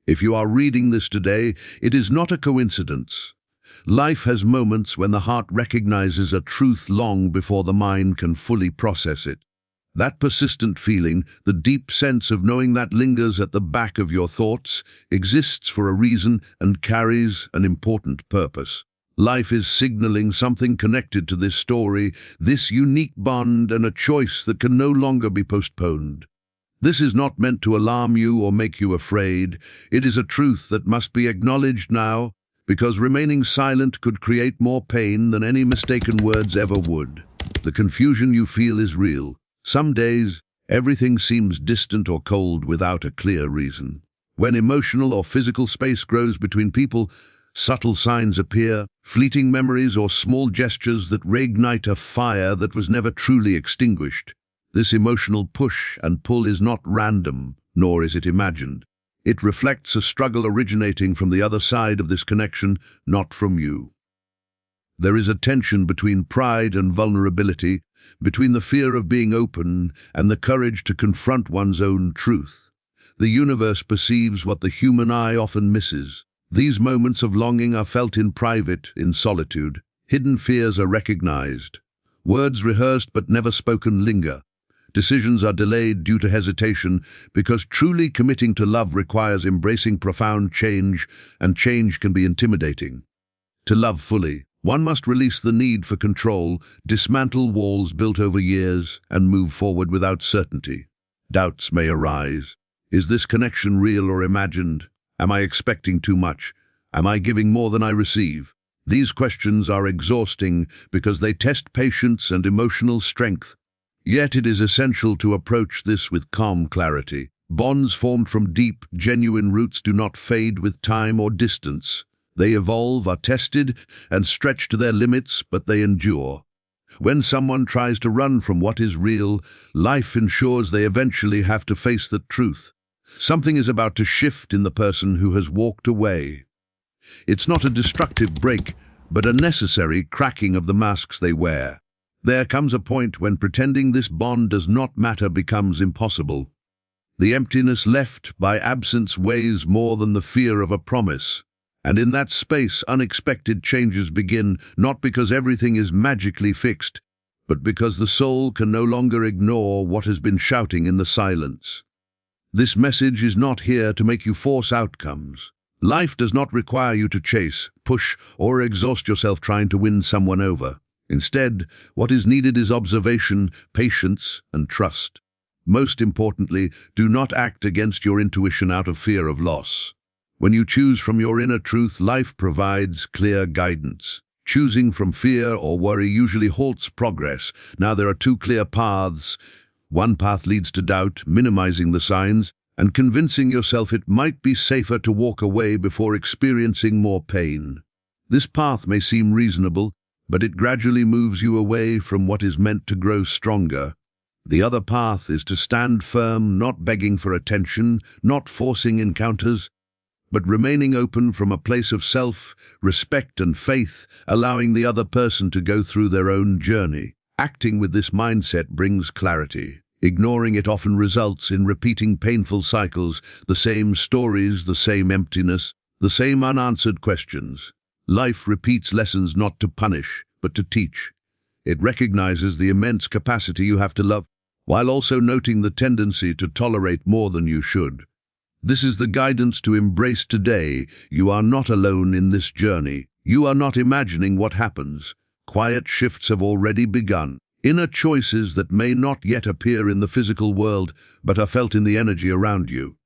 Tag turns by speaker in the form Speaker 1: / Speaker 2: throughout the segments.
Speaker 1: If you are reading this today, it is not a coincidence. Life has moments when the heart recognizes a truth long before the mind can fully process it. That persistent feeling, the deep sense of knowing that lingers at the back of your thoughts, exists for a reason and carries an important purpose. Life is signaling something connected to this story, this unique bond and a choice that can no longer be postponed. This is not meant to alarm you or make you afraid. It is a truth that must be acknowledged now, because remaining silent could create more pain than any mistaken words ever would. The confusion you feel is real. Some days, everything seems distant or cold without a clear reason. When emotional or physical space grows between people, subtle signs appear, fleeting memories or small gestures that reignite a fire that was never truly extinguished. This emotional push and pull is not random, nor is it imagined. It reflects a struggle originating from the other side of this connection, not from you. There is a tension between pride and vulnerability, between the fear of being open and the courage to confront one's own truth. The universe perceives what the human eye often misses. These moments of longing are felt in private, in solitude. Hidden fears are recognized. Words rehearsed but never spoken linger. Decisions are delayed due to hesitation because truly committing to love requires embracing profound change, and change can be intimidating. To love fully, one must release the need for control, dismantle walls built over years, and move forward without certainty. Doubts may arise. Is this connection real or imagined? Am I expecting too much? Am I giving more than I receive? These questions are exhausting because they test patience and emotional strength. Yet it is essential to approach this with calm clarity. Bonds formed from deep, genuine roots do not fade with time or distance. They evolve, are tested, and stretch to their limits, but they endure. When someone tries to run from what is real, life ensures they eventually have to face the truth. Something is about to shift in the person who has walked away. It's not a destructive break, but a necessary cracking of the masks they wear. There comes a point when pretending this bond does not matter becomes impossible. The emptiness left by absence weighs more than the fear of a promise. And in that space, unexpected changes begin, not because everything is magically fixed, but because the soul can no longer ignore what has been shouting in the silence. This message is not here to make you force outcomes. Life does not require you to chase, push, or exhaust yourself trying to win someone over. Instead, what is needed is observation, patience, and trust. Most importantly, do not act against your intuition out of fear of loss. When you choose from your inner truth, life provides clear guidance. Choosing from fear or worry usually halts progress. Now there are two clear paths. One path leads to doubt, minimizing the signs, and convincing yourself it might be safer to walk away before experiencing more pain. This path may seem reasonable, but it gradually moves you away from what is meant to grow stronger. The other path is to stand firm, not begging for attention, not forcing encounters, but remaining open from a place of self-respect and faith, allowing the other person to go through their own journey. Acting with this mindset brings clarity. Ignoring it often results in repeating painful cycles, the same stories, the same emptiness, the same unanswered questions. Life repeats lessons not to punish, but to teach. It recognizes the immense capacity you have to love, while also noting the tendency to tolerate more than you should. This is the guidance to embrace today. You are not alone in this journey. You are not imagining what happens. Quiet shifts have already begun. Inner choices that may not yet appear in the physical world, but are felt in the energy around you.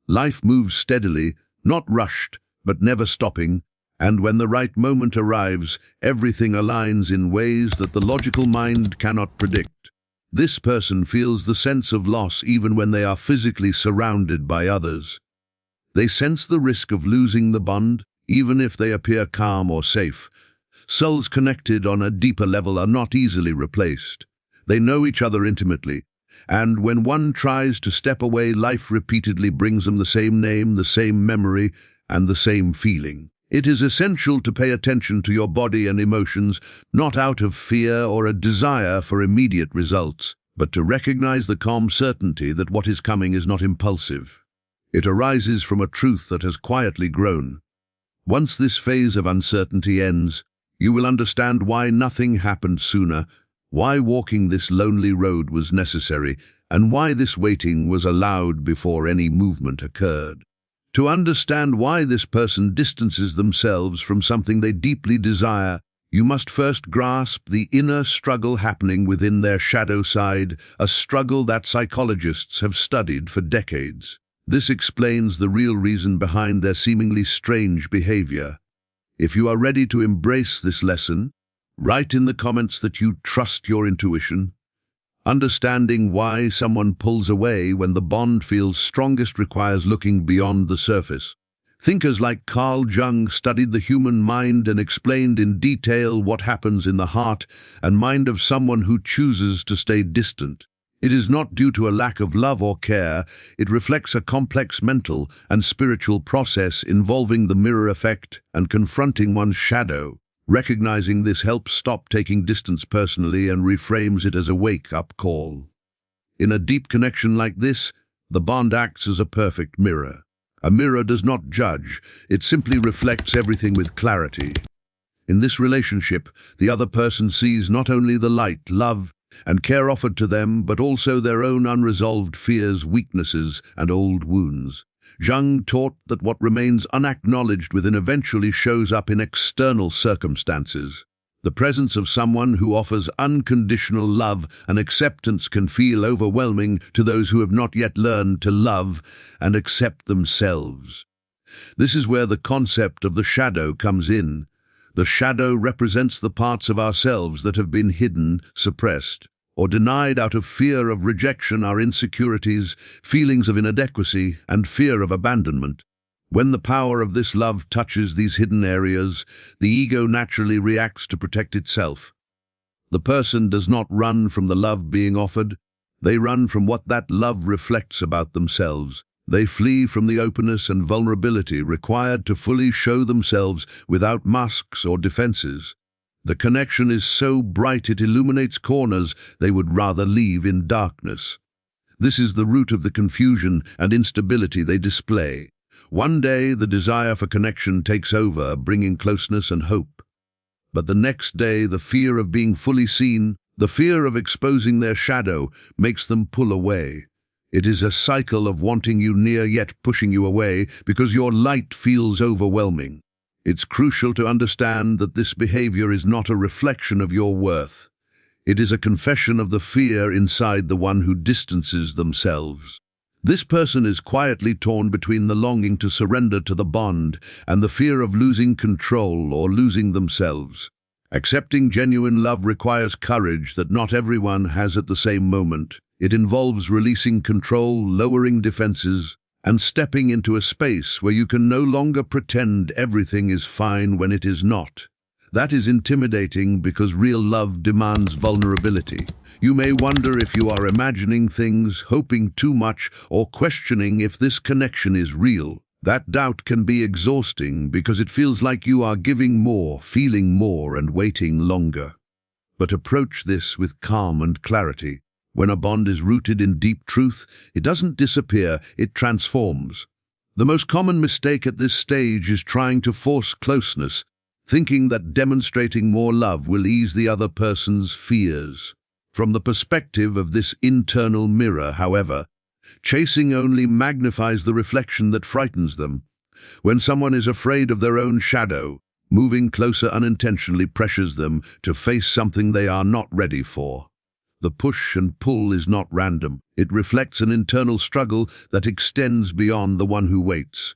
Speaker 1: Life moves steadily, not rushed, but never stopping, and when the right moment arrives, everything aligns in ways that the logical mind cannot predict. This person feels the sense of loss even when they are physically surrounded by others. They sense the risk of losing the bond, even if they appear calm or safe. Souls connected on a deeper level are not easily replaced. They know each other intimately, and when one tries to step away, life repeatedly brings them the same name, the same memory, and the same feeling. It is essential to pay attention to your body and emotions, not out of fear or a desire for immediate results, but to recognize the calm certainty that what is coming is not impulsive. It arises from a truth that has quietly grown. Once this phase of uncertainty ends, you will understand why nothing happened sooner, why walking this lonely road was necessary, and why this waiting was allowed before any movement occurred. To understand why this person distances themselves from something they deeply desire, you must first grasp the inner struggle happening within their shadow side, a struggle that psychologists have studied for decades. This explains the real reason behind their seemingly strange behavior. If you are ready to embrace this lesson, write in the comments that you trust your intuition. Understanding why someone pulls away when the bond feels strongest requires looking beyond the surface. Thinkers like Carl Jung studied the human mind and explained in detail what happens in the heart and mind of someone who chooses to stay distant. It is not due to a lack of love or care, it reflects a complex mental and spiritual process involving the mirror effect and confronting one's shadow. Recognizing this helps stop taking distance personally and reframes it as a wake-up call. In a deep connection like this, the bond acts as a perfect mirror. A mirror does not judge, it simply reflects everything with clarity. In this relationship, the other person sees not only the light, love, and care offered to them, but also their own unresolved fears, weaknesses, and old wounds. Jung taught that what remains unacknowledged within eventually shows up in external circumstances. The presence of someone who offers unconditional love and acceptance can feel overwhelming to those who have not yet learned to love and accept themselves. This is where the concept of the shadow comes in. The shadow represents the parts of ourselves that have been hidden, suppressed, or denied out of fear of rejection, our insecurities, feelings of inadequacy, and fear of abandonment. When the power of this love touches these hidden areas, the ego naturally reacts to protect itself. The person does not run from the love being offered, they run from what that love reflects about themselves. They flee from the openness and vulnerability required to fully show themselves without masks or defenses. The connection is so bright it illuminates corners they would rather leave in darkness. This is the root of the confusion and instability they display. One day, the desire for connection takes over, bringing closeness and hope. But the next day, the fear of being fully seen, the fear of exposing their shadow, makes them pull away. It is a cycle of wanting you near yet pushing you away because your light feels overwhelming. It's crucial to understand that this behavior is not a reflection of your worth. It is a confession of the fear inside the one who distances themselves. This person is quietly torn between the longing to surrender to the bond and the fear of losing control or losing themselves. Accepting genuine love requires courage that not everyone has at the same moment. It involves releasing control, lowering defenses, and stepping into a space where you can no longer pretend everything is fine when it is not. That is intimidating because real love demands vulnerability. You may wonder if you are imagining things, hoping too much, or questioning if this connection is real. That doubt can be exhausting because it feels like you are giving more, feeling more, and waiting longer. But approach this with calm and clarity. When a bond is rooted in deep truth, it doesn't disappear, it transforms. The most common mistake at this stage is trying to force closeness, thinking that demonstrating more love will ease the other person's fears. From the perspective of this internal mirror, however, chasing only magnifies the reflection that frightens them. When someone is afraid of their own shadow, moving closer unintentionally pressures them to face something they are not ready for. The push and pull is not random. It reflects an internal struggle that extends beyond the one who waits.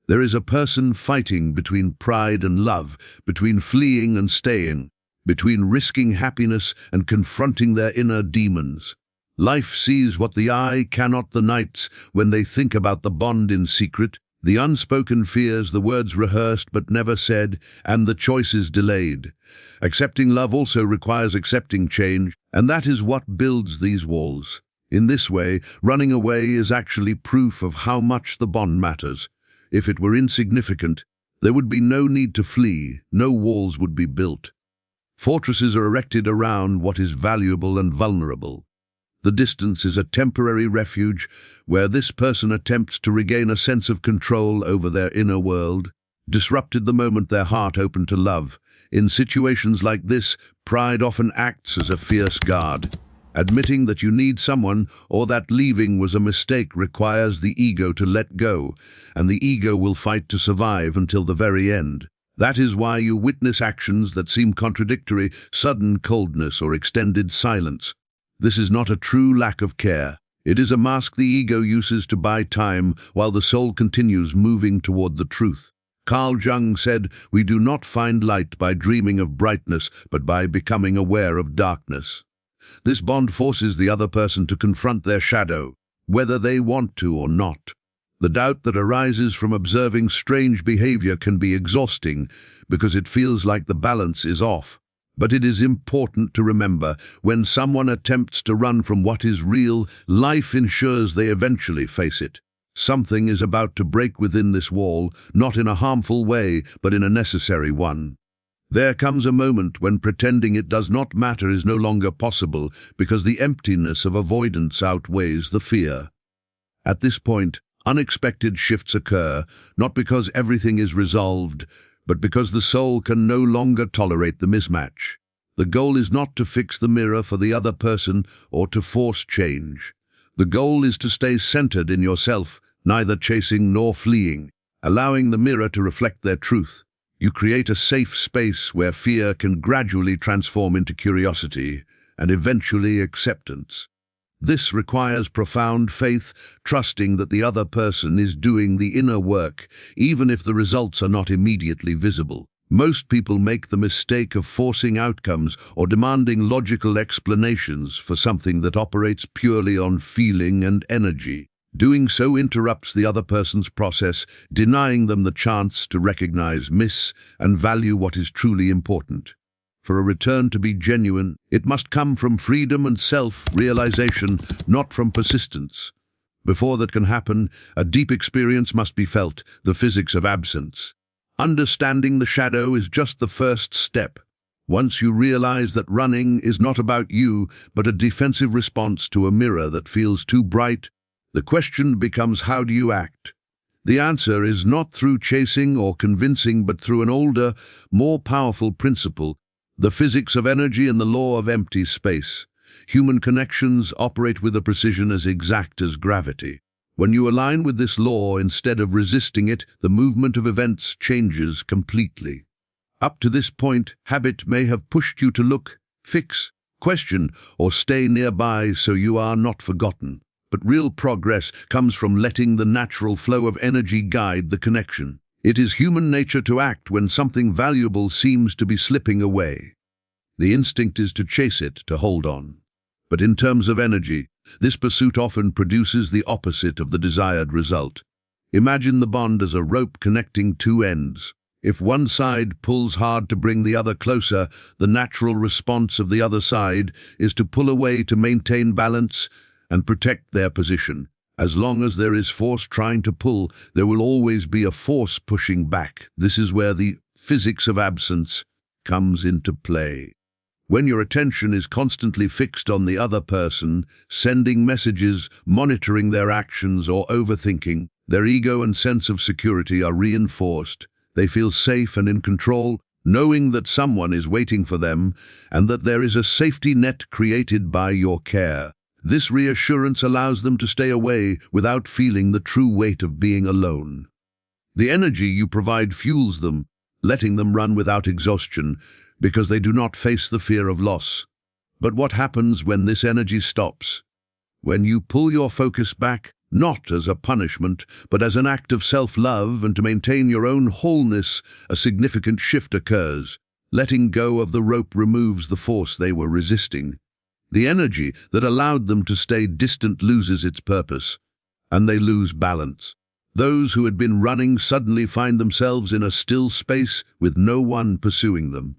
Speaker 1: There is a person fighting between pride and love, between fleeing and staying, between risking happiness and confronting their inner demons. Life sees what the eye cannot. The nights when they think about the bond in secret, the unspoken fears, the words rehearsed but never said, and the choices delayed. Accepting love also requires accepting change, and that is what builds these walls. In this way, running away is actually proof of how much the bond matters. If it were insignificant, there would be no need to flee, no walls would be built. Fortresses are erected around what is valuable and vulnerable. The distance is a temporary refuge where this person attempts to regain a sense of control over their inner world, disrupted the moment their heart opened to love. In situations like this, pride often acts as a fierce guard. Admitting that you need someone or that leaving was a mistake requires the ego to let go, and the ego will fight to survive until the very end. That is why you witness actions that seem contradictory, sudden coldness or extended silence. This is not a true lack of care. It is a mask the ego uses to buy time while the soul continues moving toward the truth. Carl Jung said, "We do not find light by dreaming of brightness, but by becoming aware of darkness." This bond forces the other person to confront their shadow, whether they want to or not. The doubt that arises from observing strange behavior can be exhausting because it feels like the balance is off. But it is important to remember, when someone attempts to run from what is real, life ensures they eventually face it. Something is about to break within this wall, not in a harmful way, but in a necessary one. There comes a moment when pretending it does not matter is no longer possible because the emptiness of avoidance outweighs the fear. At this point, unexpected shifts occur, not because everything is resolved, but because the soul can no longer tolerate the mismatch. The goal is not to fix the mirror for the other person or to force change. The goal is to stay centered in yourself, neither chasing nor fleeing, allowing the mirror to reflect their truth. You create a safe space where fear can gradually transform into curiosity and eventually acceptance. This requires profound faith, trusting that the other person is doing the inner work, even if the results are not immediately visible. Most people make the mistake of forcing outcomes or demanding logical explanations for something that operates purely on feeling and energy. Doing so interrupts the other person's process, denying them the chance to recognize, miss, and value what is truly important. For a return to be genuine, it must come from freedom and self-realization, not from persistence. Before that can happen, a deep experience must be felt, the physics of absence. Understanding the shadow is just the first step. Once you realize that running is not about you, but a defensive response to a mirror that feels too bright, the question becomes, how do you act? The answer is not through chasing or convincing, but through an older, more powerful principle: the physics of energy and the law of empty space. Human connections operate with a precision as exact as gravity. When you align with this law instead of resisting it, the movement of events changes completely. Up to this point, habit may have pushed you to look, fix, question, or stay nearby so you are not forgotten. But real progress comes from letting the natural flow of energy guide the connection. It is human nature to act when something valuable seems to be slipping away. The instinct is to chase it, to hold on. But in terms of energy, this pursuit often produces the opposite of the desired result. Imagine the bond as a rope connecting two ends. If one side pulls hard to bring the other closer, the natural response of the other side is to pull away to maintain balance and protect their position. As long as there is force trying to pull, there will always be a force pushing back. This is where the physics of absence comes into play. When your attention is constantly fixed on the other person, sending messages, monitoring their actions, or overthinking, their ego and sense of security are reinforced. They feel safe and in control, knowing that someone is waiting for them and that there is a safety net created by your care. This reassurance allows them to stay away without feeling the true weight of being alone. The energy you provide fuels them, letting them run without exhaustion, because they do not face the fear of loss. But what happens when this energy stops? When you pull your focus back, not as a punishment, but as an act of self-love and to maintain your own wholeness, a significant shift occurs. Letting go of the rope removes the force they were resisting. The energy that allowed them to stay distant loses its purpose, and they lose balance. Those who had been running suddenly find themselves in a still space with no one pursuing them.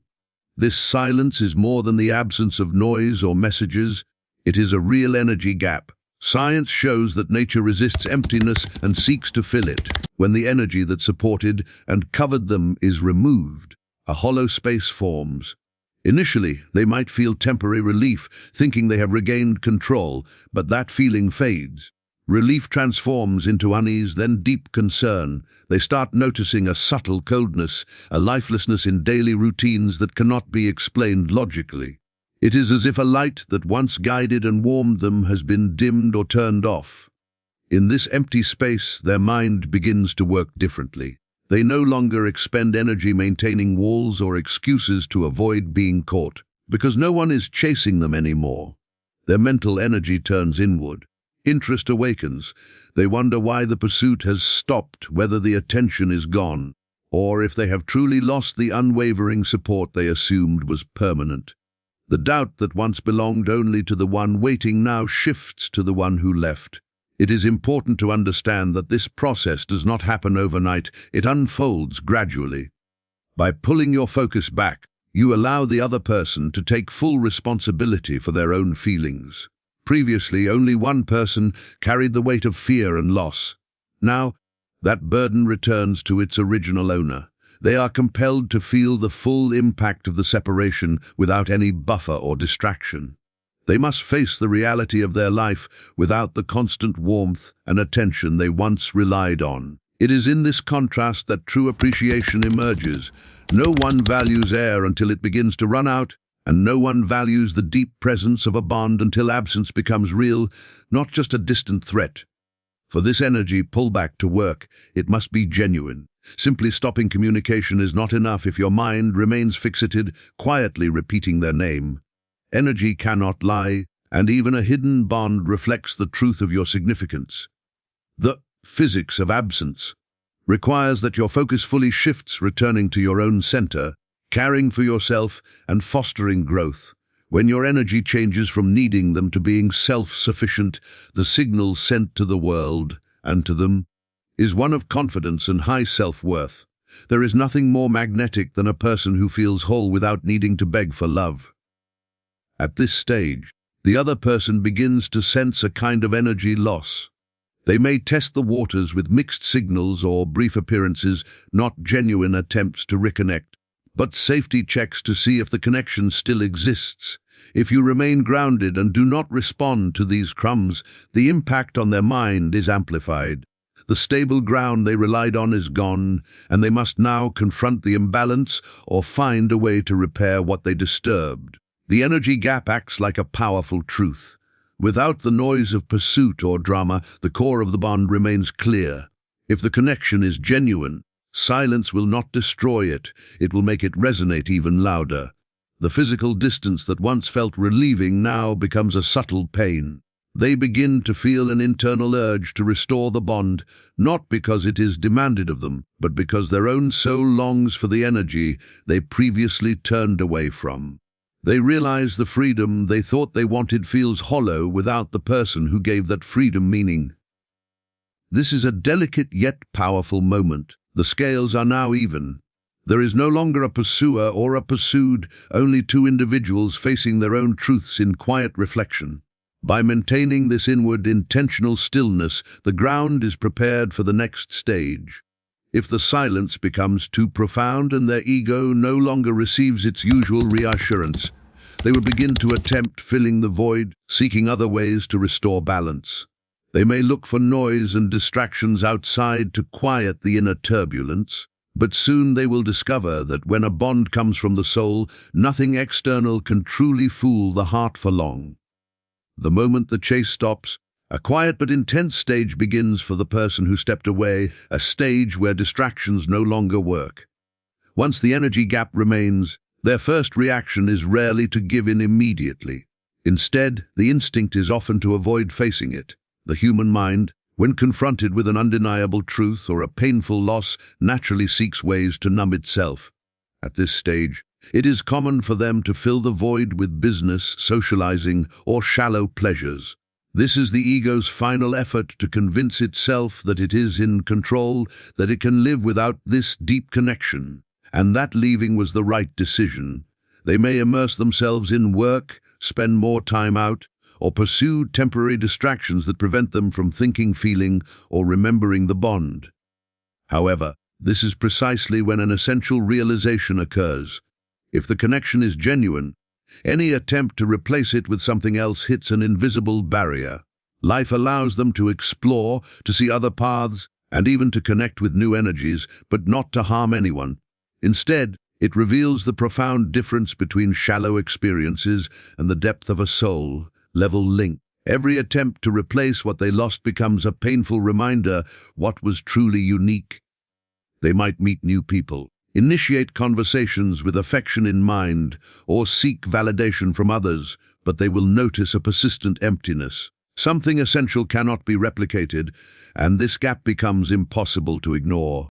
Speaker 1: This silence is more than the absence of noise or messages. It is a real energy gap. Science shows that nature resists emptiness and seeks to fill it. When the energy that supported and covered them is removed, a hollow space forms. Initially, they might feel temporary relief, thinking they have regained control, but that feeling fades. Relief transforms into unease, then deep concern. They start noticing a subtle coldness, a lifelessness in daily routines that cannot be explained logically. It is as if a light that once guided and warmed them has been dimmed or turned off. In this empty space, their mind begins to work differently. They no longer expend energy maintaining walls or excuses to avoid being caught, because no one is chasing them anymore. Their mental energy turns inward. Interest awakens. They wonder why the pursuit has stopped, whether the attention is gone, or if they have truly lost the unwavering support they assumed was permanent. The doubt that once belonged only to the one waiting now shifts to the one who left. It is important to understand that this process does not happen overnight, it unfolds gradually. By pulling your focus back, you allow the other person to take full responsibility for their own feelings. Previously, only one person carried the weight of fear and loss. Now, that burden returns to its original owner. They are compelled to feel the full impact of the separation without any buffer or distraction. They must face the reality of their life without the constant warmth and attention they once relied on. It is in this contrast that true appreciation emerges. No one values air until it begins to run out, and no one values the deep presence of a bond until absence becomes real, not just a distant threat. For this energy pull back to work, it must be genuine. Simply stopping communication is not enough if your mind remains fixated, quietly repeating their name. Energy cannot lie, and even a hidden bond reflects the truth of your significance. The physics of absence requires that your focus fully shifts, returning to your own center, caring for yourself and fostering growth. When your energy changes from needing them to being self-sufficient, the signal sent to the world, and to them, is one of confidence and high self-worth. There is nothing more magnetic than a person who feels whole without needing to beg for love. At this stage, the other person begins to sense a kind of energy loss. They may test the waters with mixed signals or brief appearances, not genuine attempts to reconnect, but safety checks to see if the connection still exists. If you remain grounded and do not respond to these crumbs, the impact on their mind is amplified. The stable ground they relied on is gone, and they must now confront the imbalance or find a way to repair what they disturbed. The energy gap acts like a powerful truth. Without the noise of pursuit or drama, the core of the bond remains clear. If the connection is genuine, silence will not destroy it, it will make it resonate even louder. The physical distance that once felt relieving now becomes a subtle pain. They begin to feel an internal urge to restore the bond, not because it is demanded of them, but because their own soul longs for the energy they previously turned away from. They realize the freedom they thought they wanted feels hollow without the person who gave that freedom meaning. This is a delicate yet powerful moment. The scales are now even. There is no longer a pursuer or a pursued, only two individuals facing their own truths in quiet reflection. By maintaining this inward, intentional stillness, the ground is prepared for the next stage. If the silence becomes too profound and their ego no longer receives its usual reassurance, they will begin to attempt filling the void, seeking other ways to restore balance. They may look for noise and distractions outside to quiet the inner turbulence, but soon they will discover that when a bond comes from the soul, nothing external can truly fool the heart for long. The moment the chase stops, a quiet but intense stage begins for the person who stepped away, a stage where distractions no longer work. Once the energy gap remains, their first reaction is rarely to give in immediately. Instead, the instinct is often to avoid facing it. The human mind, when confronted with an undeniable truth or a painful loss, naturally seeks ways to numb itself. At this stage, it is common for them to fill the void with business, socializing, or shallow pleasures. This is the ego's final effort to convince itself that it is in control, that it can live without this deep connection, and that leaving was the right decision. They may immerse themselves in work, spend more time out, or pursue temporary distractions that prevent them from thinking, feeling, or remembering the bond. However, this is precisely when an essential realization occurs. If the connection is genuine, any attempt to replace it with something else hits an invisible barrier. Life allows them to explore, to see other paths, and even to connect with new energies, but not to harm anyone. Instead, it reveals the profound difference between shallow experiences and the depth of a soul-level link. Every attempt to replace what they lost becomes a painful reminder what was truly unique. They might meet new people, initiate conversations with affection in mind, or seek validation from others, but they will notice a persistent emptiness. Something essential cannot be replicated, and this gap becomes impossible to ignore.